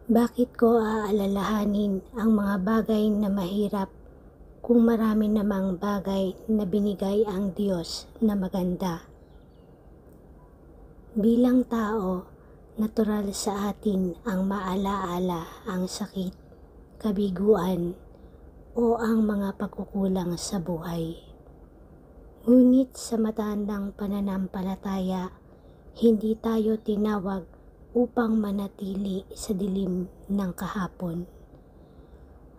Bakit ko aalalahanin ang mga bagay na mahirap kung marami namang bagay na binigay ang Diyos na maganda? Bilang tao, natural sa atin ang maalaala ang sakit, kabiguan, o ang mga pagkukulang sa buhay. Ngunit sa matandang pananampalataya, hindi tayo tinawag upang manatili sa dilim ng kahapon.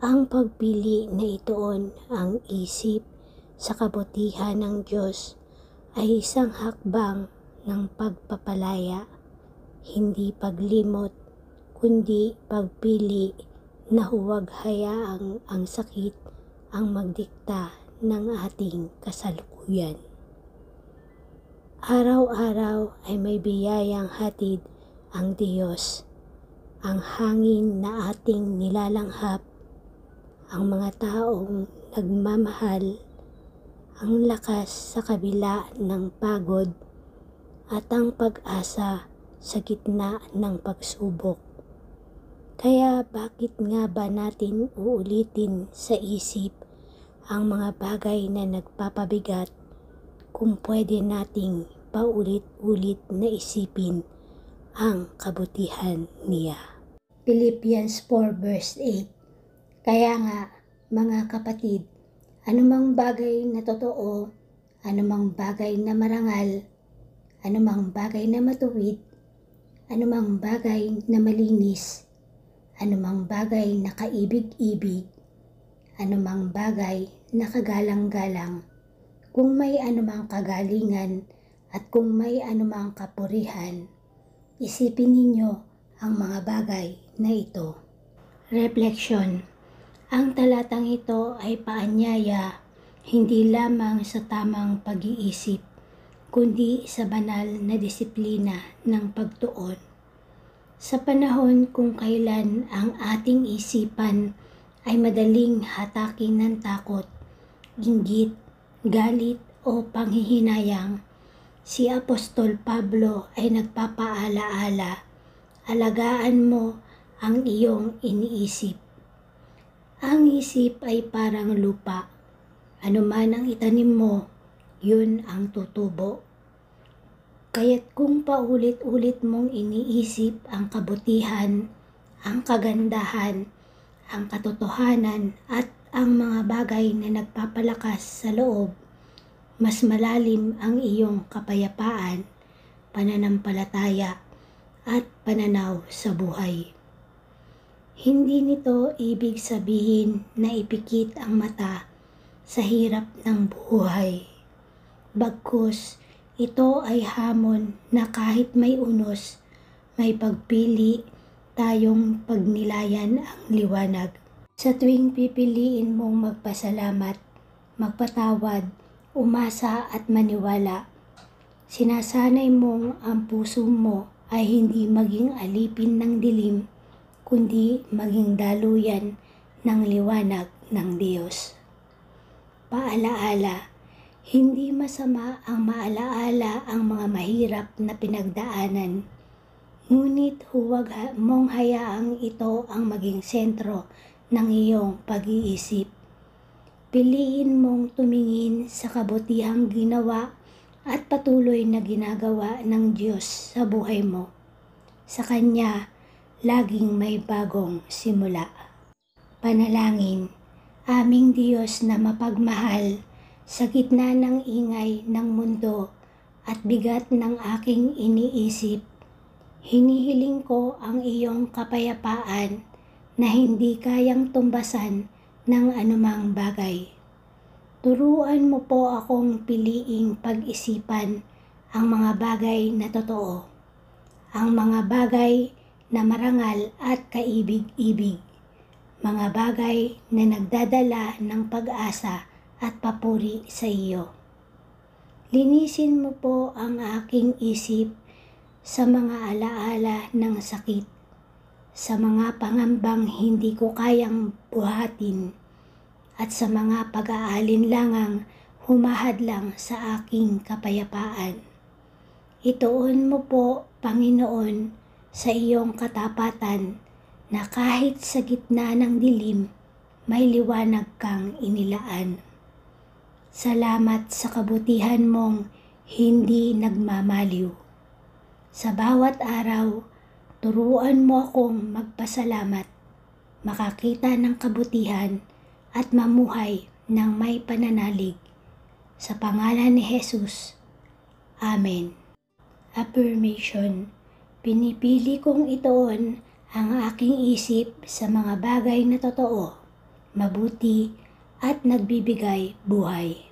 Ang pagpili na ituon ang isip sa kabutihan ng Diyos ay isang hakbang ng pagpapalaya, hindi paglimot, kundi pagpili na huwag hayaang ang sakit ang magdikta ng ating kasalukuyan. Araw-araw ay may biyayang hatid ang Diyos, ang hangin na ating nilalanghap, ang mga taong nagmamahal, ang lakas sa kabila ng pagod, at ang pag-asa sa gitna ng pagsubok. Kaya bakit nga ba natin uulitin sa isip ang mga bagay na nagpapabigat kung pwede nating paulit-ulit na isipin ang kabutihan niya? Philippians 4 verse 8. Kaya nga, mga kapatid, anumang bagay na totoo, anumang bagay na marangal, anumang bagay na matuwid, anumang bagay na malinis, anumang bagay na kaibig-ibig, anumang bagay na kagalang-galang, kung may anumang kagalingan at kung may anumang kapurihan, isipin ninyo ang mga bagay na ito. Reflection. Ang talatang ito ay paanyaya hindi lamang sa tamang pag-iisip, kundi sa banal na disiplina ng pagtuon. Sa panahon kung kailan ang ating isipan ay madaling hatakin ng takot, inggit, galit o panghihinayang, si Apostol Pablo ay nagpapaalaala, alagaan mo ang iyong iniisip. Ang isip ay parang lupa. Ano man ang itanim mo, yun ang tutubo. Kaya't kung paulit-ulit mong iniisip ang kabutihan, ang kagandahan, ang katotohanan at ang mga bagay na nagpapalakas sa loob, mas malalim ang iyong kapayapaan, pananampalataya at pananaw sa buhay. Hindi nito ibig sabihin na ipikit ang mata sa hirap ng buhay. Bagkus, ito ay hamon na kahit may unos, may pagpili tayong pagnilayan ang liwanag. Sa tuwing pipiliin mong magpasalamat, magpatawad, umasa at maniwala, sinasanay mong ang puso mo ay hindi maging alipin ng dilim, kundi maging daluyan ng liwanag ng Diyos. Paalaala, hindi masama ang maalaala ang mga mahirap na pinagdaanan, ngunit huwag mong hayaang ito ang maging sentro ng iyong pag-iisip. Piliin mong tumingin sa kabutihang ginawa at patuloy na ginagawa ng Diyos sa buhay mo. Sa Kanya, laging may bagong simula. Panalangin. Aming Diyos na mapagmahal, sa gitna ng ingay ng mundo at bigat ng aking iniisip, hinihiling ko ang iyong kapayapaan na hindi kayang tumbasan ng anumang bagay. Turuan mo po akong piliing pag-isipan ang mga bagay na totoo, ang mga bagay na marangal at kaibig-ibig, mga bagay na nagdadala ng pag-asa at papuri sa iyo. Linisin mo po ang aking isip sa mga alaala ng sakit, sa mga pangambang hindi ko kayang buhatin, at sa mga pag-aalinlangang humahadlang sa aking kapayapaan. Ituon mo po, Panginoon, sa iyong katapatan na kahit sa gitna ng dilim, may liwanag kang inilaan. Salamat sa kabutihan mong hindi nagmamaliw. Sa bawat araw, turuan mo akong magpasalamat, makakita ng kabutihan at mamuhay ng may pananalig. Sa pangalan ni Jesus. Amen. Affirmation. Pinipili kong ituon ang aking isip sa mga bagay na totoo, mabuti at nagbibigay buhay.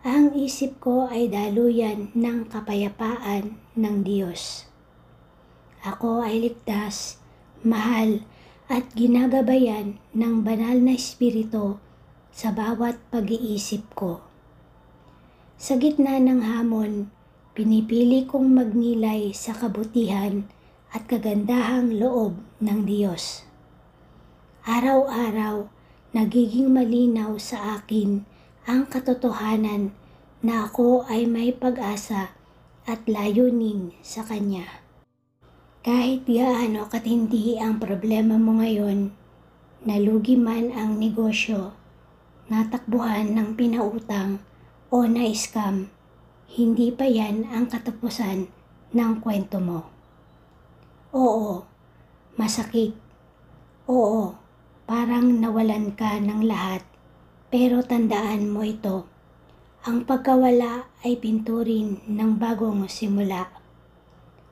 Ang isip ko ay daluyan ng kapayapaan ng Diyos. Ako ay ligtas, mahal at ginagabayan ng banal na Espiritu sa bawat pag-iisip ko. Sa gitna ng hamon, pinipili kong magnilay sa kabutihan at kagandahang loob ng Diyos. Araw-araw, nagiging malinaw sa akin ang katotohanan na ako ay may pag-asa at layunin sa Kanya. Kahit gaano katindi ang problema mo ngayon, nalugi man ang negosyo, natakbuhan ng pinautang o na-scam, hindi pa yan ang katapusan ng kwento mo. Oo, masakit. Oo, parang nawalan ka ng lahat. Pero tandaan mo ito, ang pagkawala ay pinturin ng bagong simula.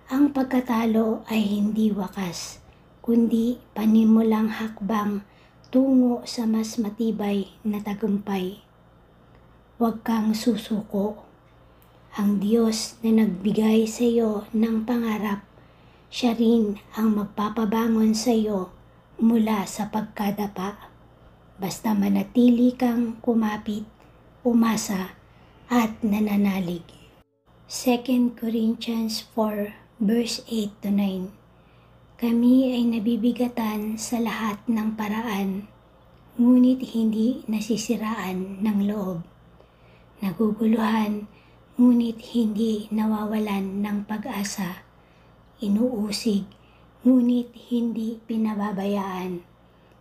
Ang pagkatalo ay hindi wakas, kundi panimulang hakbang tungo sa mas matibay na tagumpay. Huwag kang susuko. Ang Diyos na nagbigay sa iyo ng pangarap, Siya rin ang magpapabangon sa iyo mula sa pagkadapa. Basta manatili kang kumapit, umasa at nananalig. 2 Corinthians 4 verse 8 to 9. Kami ay nabibigatan sa lahat ng paraan, ngunit hindi nasisiraan ng loob. Naguguluhan, ngunit hindi nawawalan ng pag-asa. Inuusig, ngunit hindi pinababayaan.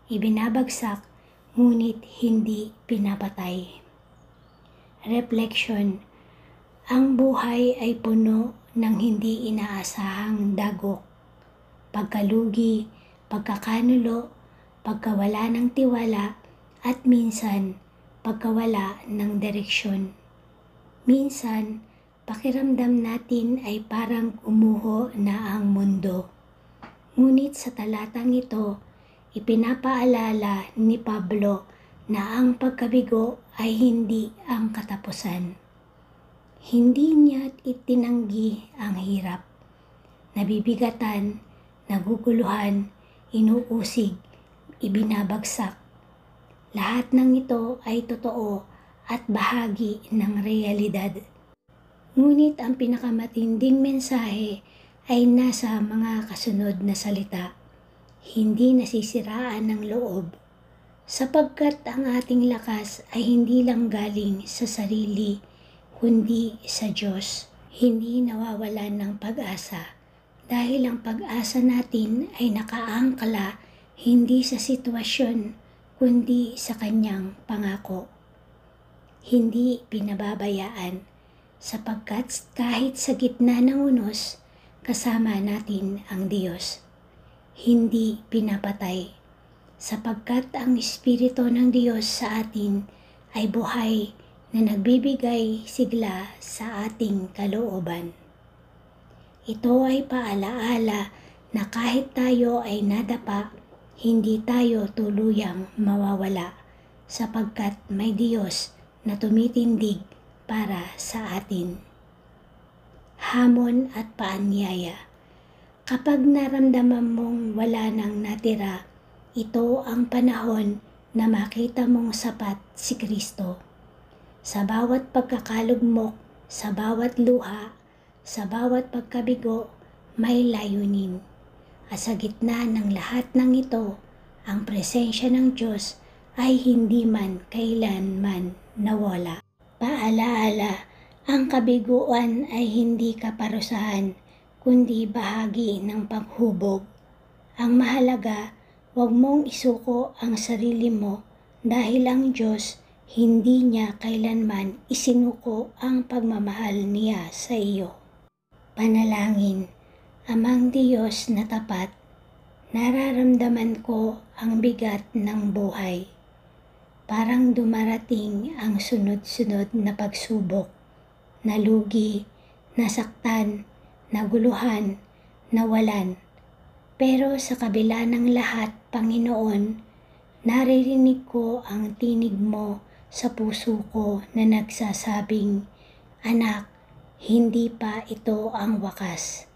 Ibinabagsak, ngunit hindi pinapatay. Reflection. Ang buhay ay puno ng hindi inaasahang dagok. Pagkalugi, pagkakanulo, pagkawala ng tiwala, at minsan, pagkawala ng direksyon. Minsan, pakiramdam natin ay parang gumuho na ang mundo. Ngunit sa talatang ito, ipinapaalala ni Pablo na ang pagkabigo ay hindi ang katapusan. Hindi niya itinanggi ang hirap. Nabibigatan, naguguluhan, inuusig, ibinabagsak. Lahat ng ito ay totoo at bahagi ng realidad. Ngunit ang pinakamatinding mensahe ay nasa mga kasunod na salita. Hindi nasisiraan ng loob, sapagkat ang ating lakas ay hindi lang galing sa sarili, kundi sa Diyos. Hindi nawawalan ng pag-asa dahil ang pag-asa natin ay nakaangkla hindi sa sitwasyon, kundi sa Kanyang pangako. Hindi pinababayaan, sapagkat kahit sa gitna ng unos, kasama natin ang Diyos. Hindi pinapatay, sapagkat ang Espiritu ng Diyos sa atin ay buhay na nagbibigay sigla sa ating kalooban. Ito ay paalaala na kahit tayo ay nadapa, hindi tayo tuluyang mawawala, sapagkat may Diyos na tumitindig para sa atin. Hamon at paanyaya. Kapag naramdaman mong wala nang natira, ito ang panahon na makita mong sapat si Kristo. Sa bawat pagkakalugmok, sa bawat luha, sa bawat pagkabigo, may layunin. At sa gitna ng lahat ng ito, ang presensya ng Diyos ay hindi man kailanman nawala. Paalaala, ang kabiguan ay hindi kaparusahan, kundi bahagi ng paghubog. Ang mahalaga, huwag mong isuko ang sarili mo dahil ang Diyos hindi niya kailanman isinuko ang pagmamahal niya sa iyo. Panalangin. Amang Diyos na tapat, nararamdaman ko ang bigat ng buhay. Parang dumarating ang sunod-sunod na pagsubok, nalugi, nasaktan, naguluhan, nawalan. Pero sa kabila ng lahat, Panginoon, naririnig ko ang tinig mo sa puso ko na nagsasabing, "Anak, hindi pa ito ang wakas."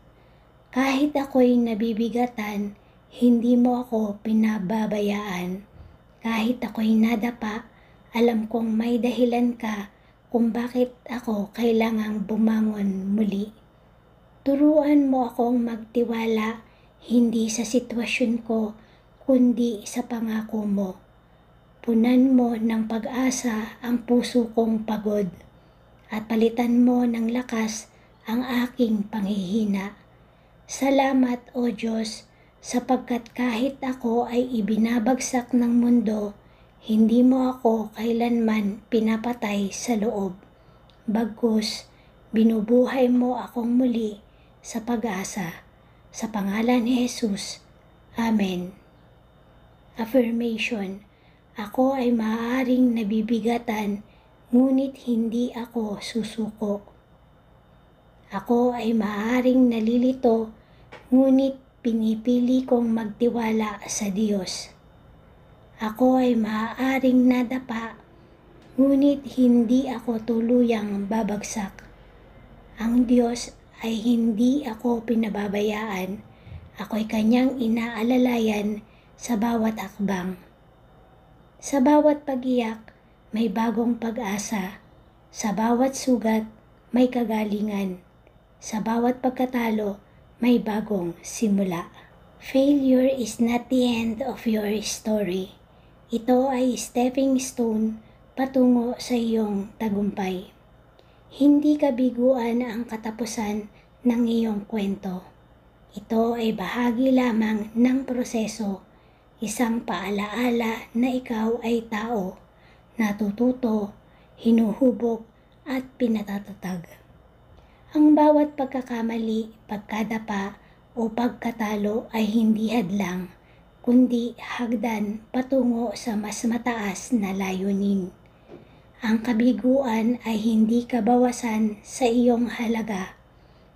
Kahit ako'y nabibigatan, hindi mo ako pinababayaan. Kahit ako'y nadapa, alam kong may dahilan ka kung bakit ako kailangang bumangon muli. Turuan mo akong magtiwala, hindi sa sitwasyon ko, kundi sa pangako mo. Punan mo ng pag-asa ang puso kong pagod, at palitan mo ng lakas ang aking panghihina. Salamat, O Diyos, sapagkat kahit ako ay ibinabagsak ng mundo, hindi mo ako kailanman pinapatay sa loob. Bagkus, binubuhay mo akong muli sa pag-asa. Sa pangalan ni Jesus. Amen. Affirmation. Ako ay maaaring nabibigatan, ngunit hindi ako susuko. Ako ay maaaring nalilito, ngunit pinipili kong magtiwala sa Diyos. Ako ay maaaring nadapa, ngunit hindi ako tuluyang babagsak. Ang Diyos ay hindi ako pinababayaan. Ako'y kanyang inaalalayan sa bawat hakbang. Sa bawat pag-iyak, may bagong pag-asa. Sa bawat sugat, may kagalingan. Sa bawat pagkatalo, may bagong simula. Failure is not the end of your story. Ito ay stepping stone patungo sa iyong tagumpay. Hindi kabiguan ang katapusan ng iyong kwento. Ito ay bahagi lamang ng proseso, isang paalaala na ikaw ay tao, natututo, hinuhubog at pinatatatag. Ang bawat pagkakamali, pagkadapa o pagkatalo ay hindi hadlang, kundi hagdan patungo sa mas mataas na layunin. Ang kabiguan ay hindi kabawasan sa iyong halaga,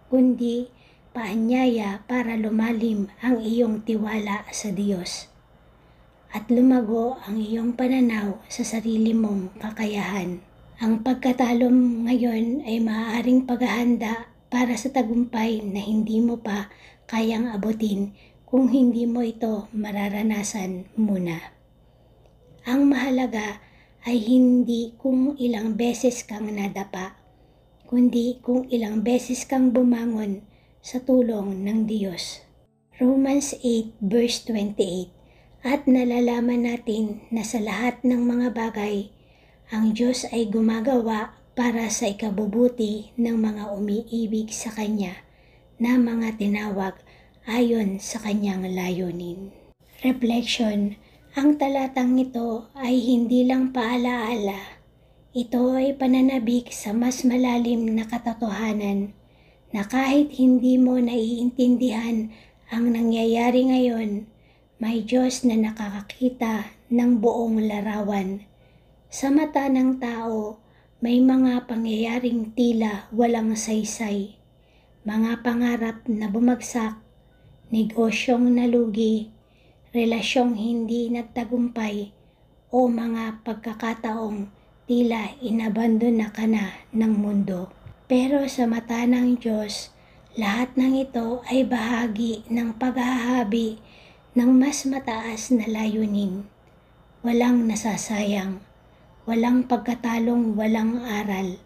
kundi paanyaya para lumalim ang iyong tiwala sa Diyos at lumago ang iyong pananaw sa sarili mong kakayahan. Ang pagkatalo ngayon ay maaaring paghahanda para sa tagumpay na hindi mo pa kayang abutin kung hindi mo ito mararanasan muna. Ang mahalaga ay hindi kung ilang beses kang nadapa, kundi kung ilang beses kang bumangon sa tulong ng Diyos. Romans 8 verse 28. At nalalaman natin na sa lahat ng mga bagay, ang Diyos ay gumagawa para sa ikabubuti ng mga umiibig sa Kanya na mga tinawag ayon sa Kanyang layunin. Reflection. Ang talatang ito ay hindi lang paalaala. Ito ay pananabik sa mas malalim na katotohanan na kahit hindi mo naiintindihan ang nangyayari ngayon, may Diyos na nakakakita ng buong larawan. Sa mata ng tao, may mga pangyayaring tila walang saysay, mga pangarap na bumagsak, negosyong nalugi, relasyong hindi nagtagumpay, o mga pagkakataong tila inabandona ka na ng mundo. Pero sa mata ng Diyos, lahat ng ito ay bahagi ng paghahabi ng mas mataas na layunin. Walang nasasayang, walang pagkatalong walang aral.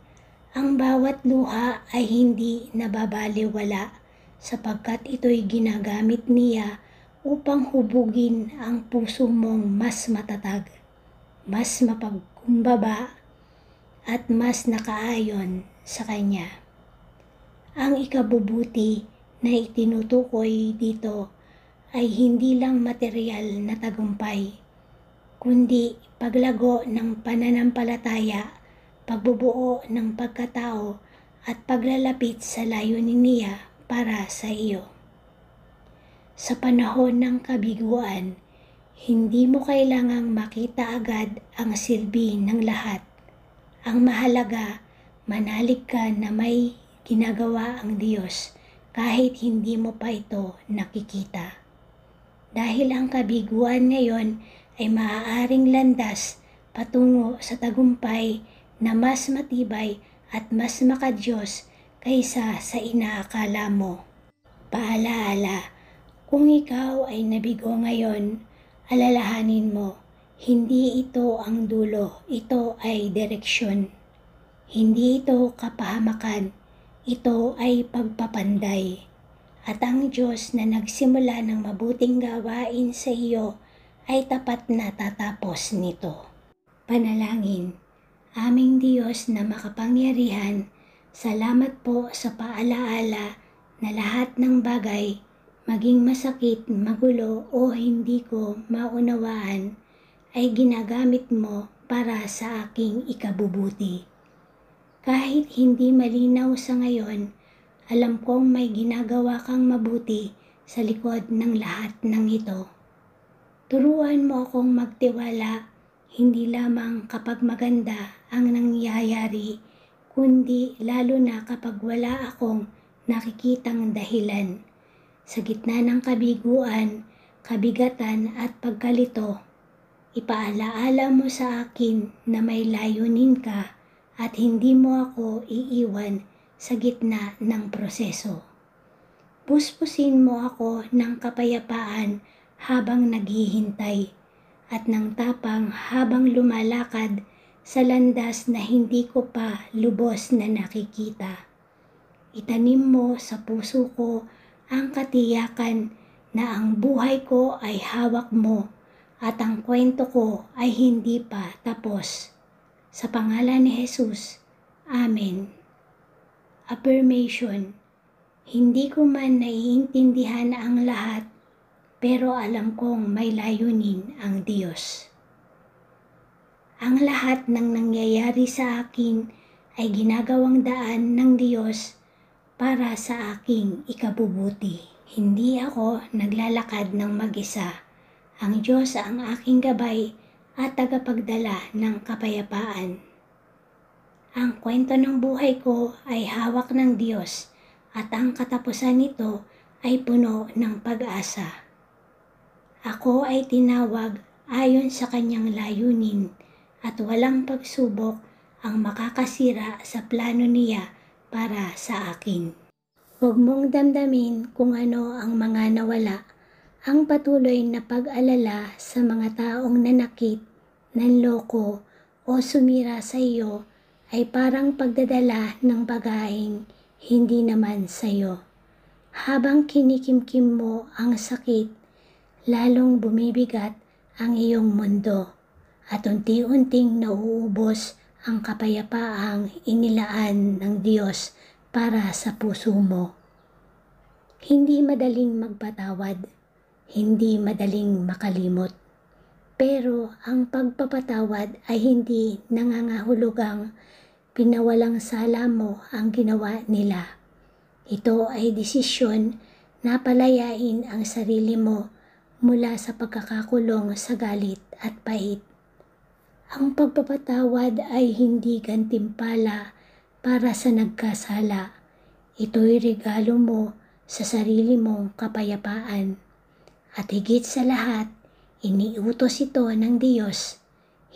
Ang bawat luha ay hindi nababaliwala sapagkat ito'y ginagamit niya upang hubugin ang puso mong mas matatag, mas mapagkumbaba, at mas nakaayon sa Kanya. Ang ikabubuti na itinutukoy dito ay hindi lang materyal na tagumpay, kundi paglago ng pananampalataya, pagbubuo ng pagkatao at paglalapit sa layunin niya para sa iyo. Sa panahon ng kabiguan, hindi mo kailangang makita agad ang silbi ng lahat. Ang mahalaga, manalig ka na may ginagawa ang Diyos kahit hindi mo pa ito nakikita. Dahil ang kabiguan ngayon ay maaaring landas patungo sa tagumpay na mas matibay at mas makadiyos kaysa sa inaakala mo. Paalaala, kung ikaw ay nabigo ngayon, alalahanin mo, hindi ito ang dulo, ito ay direksyon. Hindi ito kapahamakan, ito ay pagpapanday. At ang Diyos na nagsimula ng mabuting gawain sa iyo ay tapat na tatapos nito. Panalangin. Aming Diyos na makapangyarihan, salamat po sa paalaala na lahat ng bagay, maging masakit, magulo o hindi ko maunawaan, ay ginagamit mo para sa aking ikabubuti. Kahit hindi malinaw sa ngayon, alam kong may ginagawa kang mabuti sa likod ng lahat ng ito. Turuan mo akong magtiwala, hindi lamang kapag maganda ang nangyayari, kundi lalo na kapag wala akong nakikitang dahilan. Sa gitna ng kabiguan, kabigatan at pagkalito, ipaalaala mo sa akin na may layunin ka at hindi mo ako iiwan sa gitna ng proseso. Puspusin mo ako ng kapayapaan habang naghihintay at ng tapang habang lumalakad sa landas na hindi ko pa lubos na nakikita. Itanim mo sa puso ko ang katiyakan na ang buhay ko ay hawak mo at ang kwento ko ay hindi pa tapos. Sa pangalan ni Jesus, Amen. Affirmation. Hindi ko man naiintindihan ang lahat, pero alam kong may layunin ang Diyos. Ang lahat ng nangyayari sa akin ay ginagawang daan ng Diyos para sa aking ikabubuti. Hindi ako naglalakad ng mag-isa. Ang Diyos ang aking gabay at tagapagdala ng kapayapaan. Ang kwento ng buhay ko ay hawak ng Diyos at ang katapusan nito ay puno ng pag-asa. Ako ay tinawag ayon sa kanyang layunin at walang pagsubok ang makakasira sa plano niya para sa akin. Huwag mong damdamin kung ano ang mga nawala. Ang patuloy na pag-alala sa mga taong nanakit, nanloko o sumira sa iyo ay parang pagdadala ng pagkain, hindi naman sa iyo. Habang kinikimkim mo ang sakit, lalong bumibigat ang iyong mundo at unti-unting nauubos ang kapayapaang inilaan ng Diyos para sa puso mo. Hindi madaling magpatawad, hindi madaling makalimot. Pero ang pagpapatawad ay hindi nangangahulugang pinawalang sala mo ang ginawa nila. Ito ay desisyon na palayain ang sarili mo mula sa pagkakakulong sa galit at pait. Ang pagpapatawad ay hindi gantimpala para sa nagkasala. Ito'y regalo mo sa sarili mong kapayapaan. At higit sa lahat, iniutos ito ng Diyos,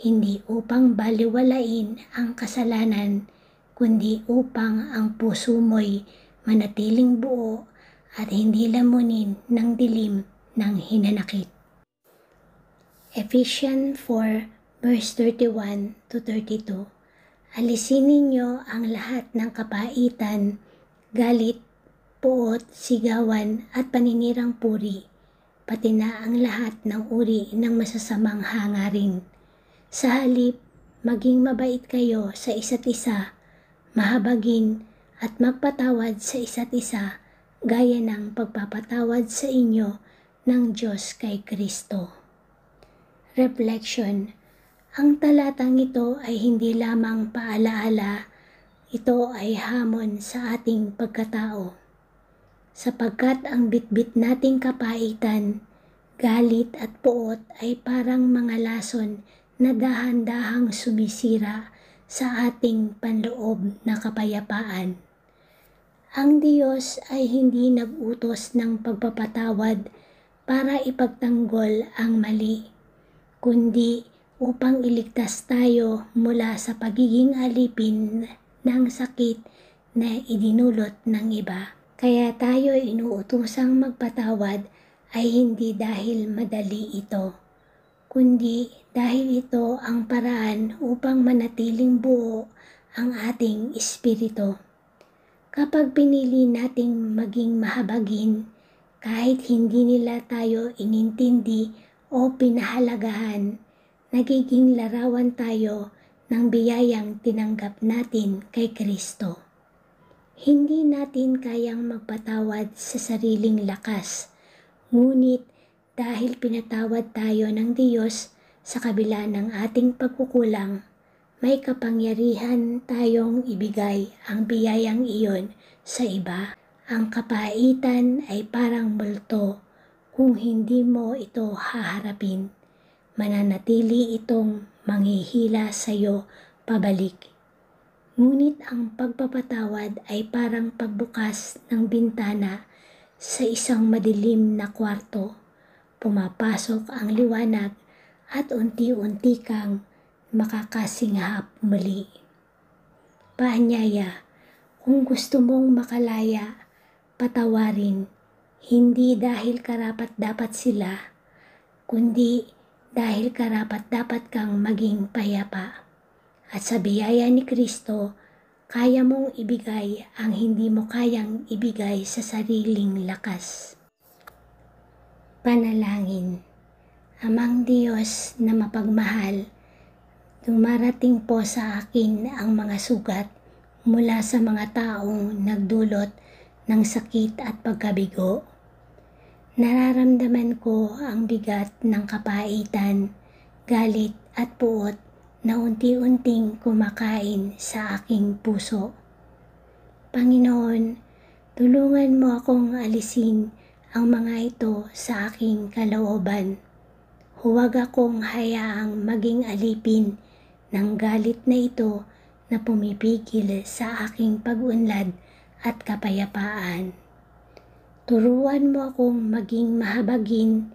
hindi upang baliwalain ang kasalanan, kundi upang ang puso mo'y manatiling buo at hindi lamunin ng dilim ng hinanakit. Ephesians 4 verse 31 to 32. Alisin ninyo ang lahat ng kapaitan, galit, puot, sigawan at paninirang puri, pati na ang lahat ng uri ng masasamang hangarin. Sa halip, maging mabait kayo sa isa't isa, mahabagin at magpatawad sa isa't isa, gaya ng pagpapatawad sa inyo ng Diyos kay Kristo. Reflection. Ang talatang ito ay hindi lamang paalaala, ito ay hamon sa ating pagkatao. Sapagkat ang bitbit nating kapaitan, galit at puot ay parang mga lason na dahan-dahang sumisira sa ating panloob na kapayapaan. Ang Diyos ay hindi nag-utos ng pagpapatawad para ipagtanggol ang mali, kundi upang iligtas tayo mula sa pagiging alipin ng sakit na idinulot ng iba. Kaya tayo inuutosang magpatawad ay hindi dahil madali ito, kundi dahil ito ang paraan upang manatiling buo ang ating espiritu. Kapag pinili nating maging mahabagin, kahit hindi nila tayo inintindi o pinahalagahan, nagiging larawan tayo ng biyayang tinanggap natin kay Kristo. Hindi natin kayang magpatawad sa sariling lakas, ngunit dahil pinatawad tayo ng Diyos sa kabila ng ating pagkukulang, may kapangyarihan tayong ibigay ang biyayang iyon sa iba. Ang kapaitan ay parang multo. Kung hindi mo ito haharapin, mananatili itong manghihila sa iyo pabalik. Ngunit ang pagpapatawad ay parang pagbukas ng bintana sa isang madilim na kwarto. Pumapasok ang liwanag at unti-unti kang makakasinghap muli. Paanyaya, kung gusto mong makalaya, patawarin, hindi dahil karapat-dapat sila, kundi dahil karapat-dapat kang maging payapa. At sa biyaya ni Kristo, kaya mong ibigay ang hindi mo kayang ibigay sa sariling lakas. Panalangin. Amang Diyos na mapagmahal, dumarating po sa akin ang mga sugat mula sa mga taong nagdulot ng sakit at pagkabigo. Nararamdaman ko ang bigat ng kapaitan, galit at puot na unti-unting kumakain sa aking puso. Panginoon, tulungan mo akong alisin ang mga ito sa aking kalooban. Huwag akong hayaang maging alipin ng galit na ito na pumipigil sa aking pag-unlad at kapayapaan. Turuan mo akong maging mahabagin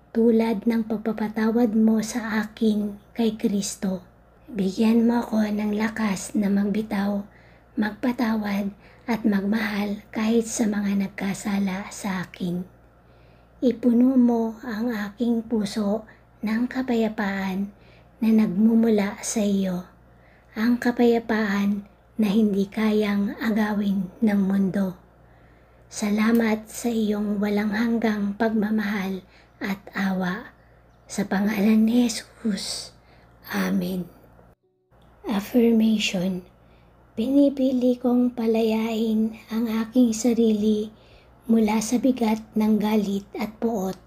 tulad ng pagpapatawad mo sa akin kay Kristo. Bigyan mo ako ng lakas na magbitaw, magpatawad at magmahal kahit sa mga nagkasala sa akin. Ipuno mo ang aking puso ng kapayapaan na nagmumula sa iyo, ang kapayapaan na hindi kayang agawin ng mundo. Salamat sa iyong walang hanggang pagmamahal at awa. Sa pangalan ni Jesus. Amen. Affirmation. Pinipili kong palayain ang aking sarili mula sa bigat ng galit at puot.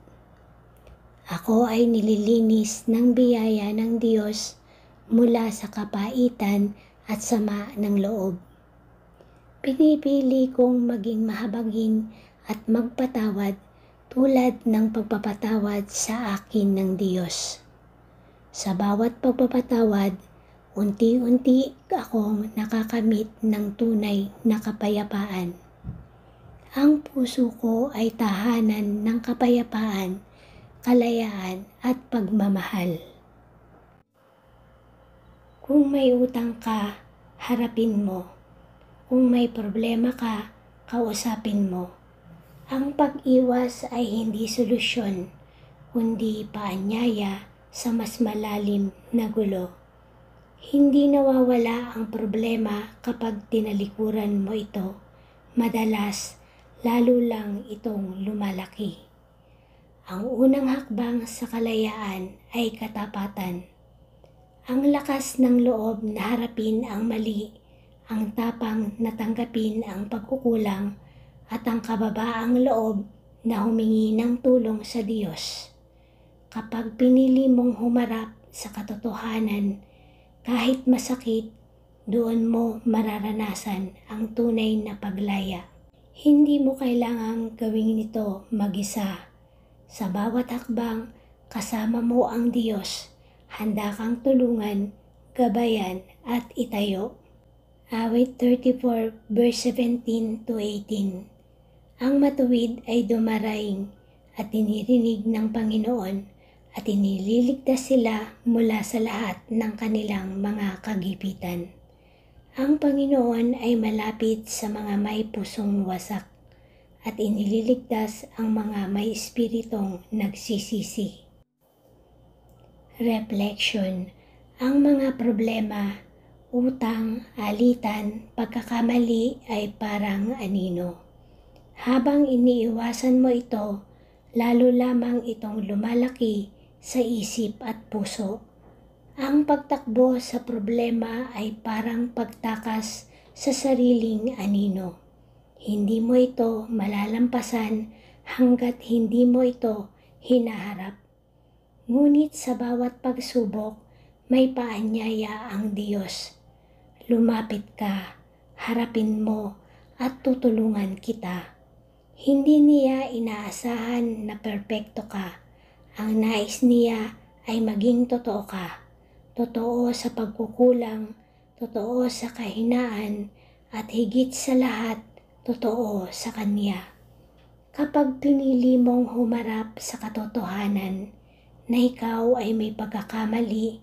Ako ay nililinis ng biyaya ng Diyos mula sa kapaitan at sama ng loob. Pinipili kong maging mahabagin at magpatawad tulad ng pagpapatawad sa akin ng Diyos. Sa bawat pagpapatawad, unti-unti akong nakakamit ng tunay na kapayapaan. Ang puso ko ay tahanan ng kapayapaan, kalayaan at pagmamahal. Kung may utang ka, harapin mo. Kung may problema ka, kausapin mo. Ang pag-iwas ay hindi solusyon, kundi paanyaya sa mas malalim na gulo. Hindi nawawala ang problema kapag tinalikuran mo ito. Madalas, lalo lang itong lumalaki. Ang unang hakbang sa kalayaan ay katapatan. Ang lakas ng loob na harapin ang mali, ang tapang na tanggapin ang pagkukulang, at ang kababaang loob na humingi ng tulong sa Diyos. Kapag pinili mong humarap sa katotohanan, kahit masakit, doon mo mararanasan ang tunay na paglaya. Hindi mo kailangang gawin ito mag-isa. Sa bawat hakbang, kasama mo ang Diyos. Handa kang tulungan, gabayan at itayo. Awit 34 verse 17 to 18. Ang matuwid ay dumaraing at inirinig ng Panginoon at inililigtas sila mula sa lahat ng kanilang mga kagipitan. Ang Panginoon ay malapit sa mga may pusong wasak at inililigtas ang mga may espiritong nagsisisi. Reflection. Ang mga problema, utang, alitan, pagkakamali ay parang anino. Habang iniiwasan mo ito, lalo lamang itong lumalaki sa isip at puso. Ang pagtakbo sa problema ay parang pagtakas sa sariling anino. Hindi mo ito malalampasan hanggat hindi mo ito hinaharap. Ngunit sa bawat pagsubok, may paanyaya ang Diyos. Lumapit ka, harapin mo at tutulungan kita. Hindi niya inaasahan na perpekto ka. Ang nais niya ay maging totoo ka. Totoo sa pagkukulang, totoo sa kahinaan, at higit sa lahat, totoo sa Kanya. Kapag pinili mong humarap sa katotohanan na ikaw ay may pagkakamali,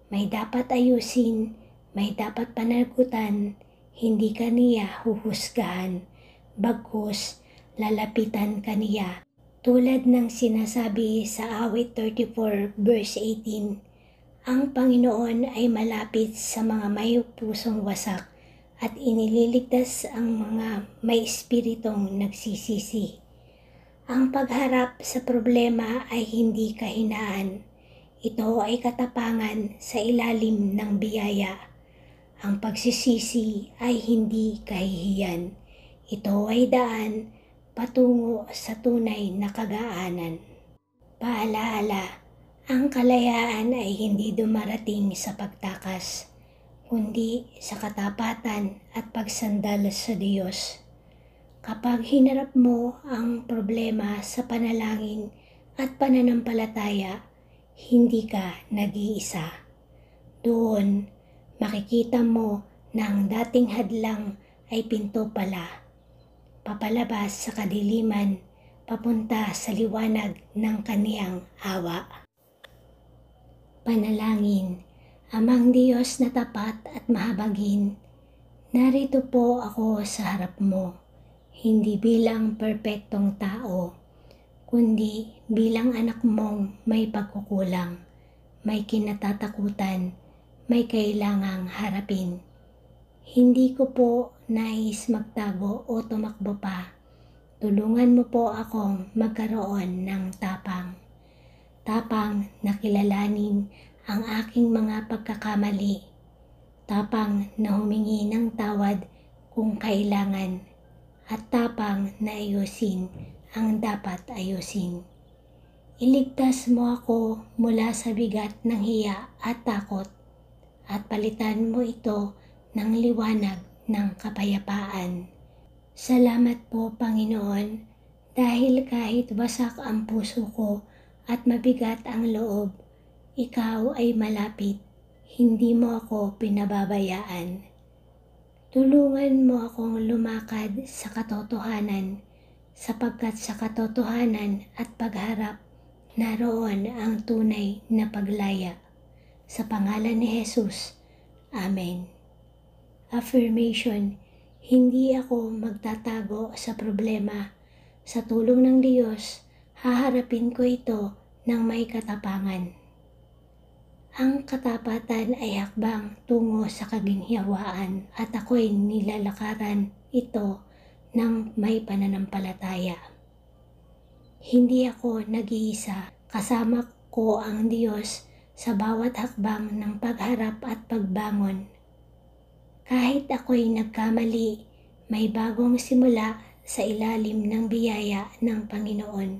may dapat ayusin, may dapat panagutan, hindi ka niya huhusgahan, bagkus lalapitan ka niya. Tulad ng sinasabi sa awit 34 verse 18, ang Panginoon ay malapit sa mga may pusong wasak at inililigtas ang mga may espiritong nagsisisi. Ang pagharap sa problema ay hindi kahinaan. Ito ay katapangan sa ilalim ng biyaya. Ang pagsisisi ay hindi kahihiyan. Ito ay daan patungo sa tunay na kagaanan. Paalaala, ang kalayaan ay hindi dumarating sa pagtakas, kundi sa katapatan at pagsandal sa Diyos. Kapag hinarap mo ang problema sa panalangin at pananampalataya, hindi ka nag-iisa. Doon, makikita mo na ang dating hadlang ay pinto pala, papalabas sa kadiliman, papunta sa liwanag ng Kaniyang awa. Panalangin. Amang Diyos na tapat at mahabagin, narito po ako sa harap mo, hindi bilang perpektong tao, kundi bilang anak mong may pagkukulang, may kinatatakutan, may kailangang harapin. Hindi ko po nais magtago o tumakbo pa. Tulungan mo po akong magkaroon ng tapang. Tapang na kilalanin ang aking mga pagkakamali. Tapang na humingi ng tawad kung kailangan. At tapang na ayusin ang dapat ayusin. Iligtas mo ako mula sa bigat ng hiya at takot at palitan mo ito ng liwanag ng kapayapaan. Salamat po, Panginoon, dahil kahit wasak ang puso ko at mabigat ang loob, ikaw ay malapit, hindi mo ako pinababayaan. Tulungan mo akong lumakad sa katotohanan, sapagkat sa katotohanan at pagharap, naroon ang tunay na paglaya. Sa pangalan ni Jesus, Amen. Affirmation, hindi ako magtatago sa problema. Sa tulong ng Diyos, haharapin ko ito ng may katapangan. Ang katapatan ay hakbang tungo sa kaginhawaan at ako'y nilalakaran ito ng may pananampalataya. Hindi ako nag-iisa, kasama ko ang Diyos sa bawat hakbang ng pagharap at pagbangon. Kahit ako'y nagkamali, may bagong simula sa ilalim ng biyaya ng Panginoon.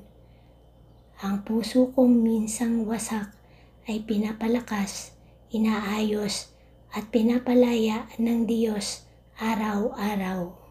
Ang puso kong minsang wasak ay pinapalakas, inaayos at pinapalaya ng Diyos araw-araw.